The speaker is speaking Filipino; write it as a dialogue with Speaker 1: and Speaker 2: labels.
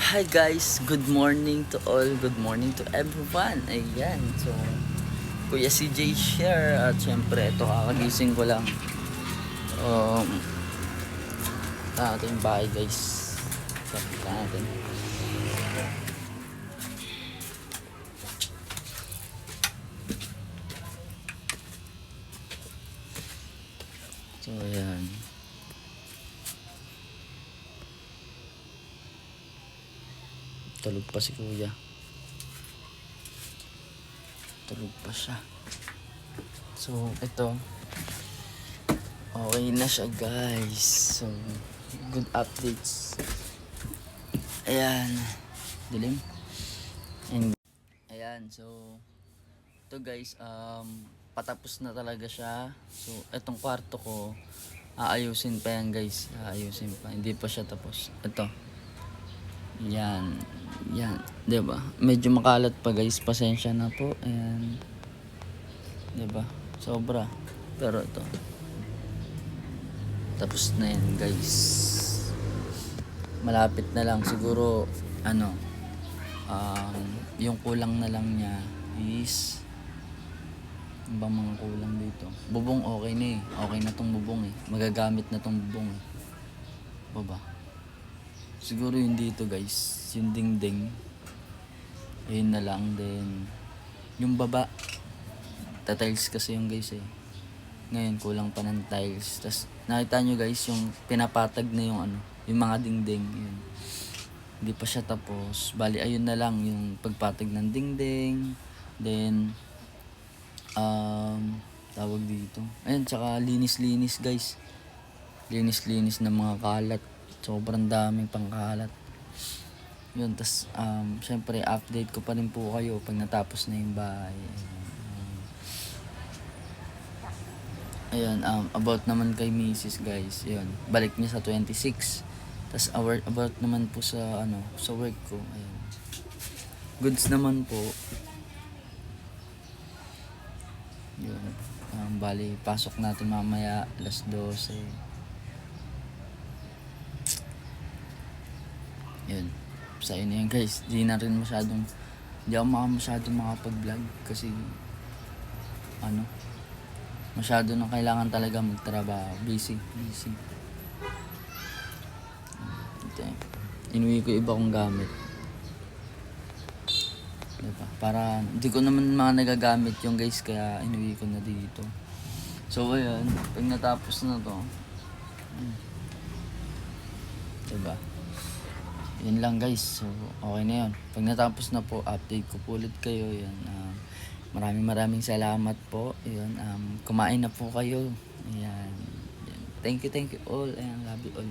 Speaker 1: Hi guys, good morning to all, good morning to everyone. Ayan, so Kuya CJ share at syempre ito kakagising ko lang. Um, ating bahay guys. Sabi natin. So ayan. Tulog pa si Kuya. Tulog pa siya. So ito. Okay na siya guys. So good updates. Ayan. Dilim. And ayan, so ito guys, patapos na talaga siya. So etong kwarto ko, aayusin pa yan guys. Aayusin pa. Hindi pa siya tapos. Ito. Yan. Yan. 'Di ba? Medyo makalat pa guys. Pasensya na po. Ayan. 'Di ba? Sobra. Pero ito. Tapos na yan guys. Malapit na lang siguro yung kulang na lang niya is ano bang mga kulang dito? Bubong okay na eh. Okay na tong bubong eh. Magagamit na tong bubong eh. Baba. Siguro yung dito guys. Yung dingding. Ayun na lang din. Yung baba. Tiles kasi yung guys eh. Ngayon kulang pa ng tiles. Tapos nakita nyo guys yung pinapatag na yung yung mga dingding. Yun. Hindi pa siya tapos. Bali ayun na lang yung pagpatag ng dingding. Then tawag dito. Ayun, tsaka linis-linis guys. Linis-linis ng mga kalat. Sobrang daming pangkalat. Yun, tas syempre update ko pa rin po kayo pag natapos na yung bahay. Ayun, about naman kay Mrs. guys. Yun, balik niya sa 26. Tas about naman po sa sa work ko. Ayun. Goods naman po. Yun. Bali, pasok natin mamaya alas 12. Yun. Sa inyo yan guys. Di ako masyadong makapag-vlog kasi masyado na kailangan talaga magtrabaho. Busy. Ito, inuwi ko iba kong gamit. Diba? Para hindi ko naman mga nagagamit yung guys, kaya inuwi ko na dito. So ayun, pag natapos na to, diba? Yun lang guys. So okay na yun. Pag natapos na po, update ko po ulit kayo. Yun. Maraming salamat po. Yun. Kumain na po kayo. Ayan. Thank you all. Ayan, love you all.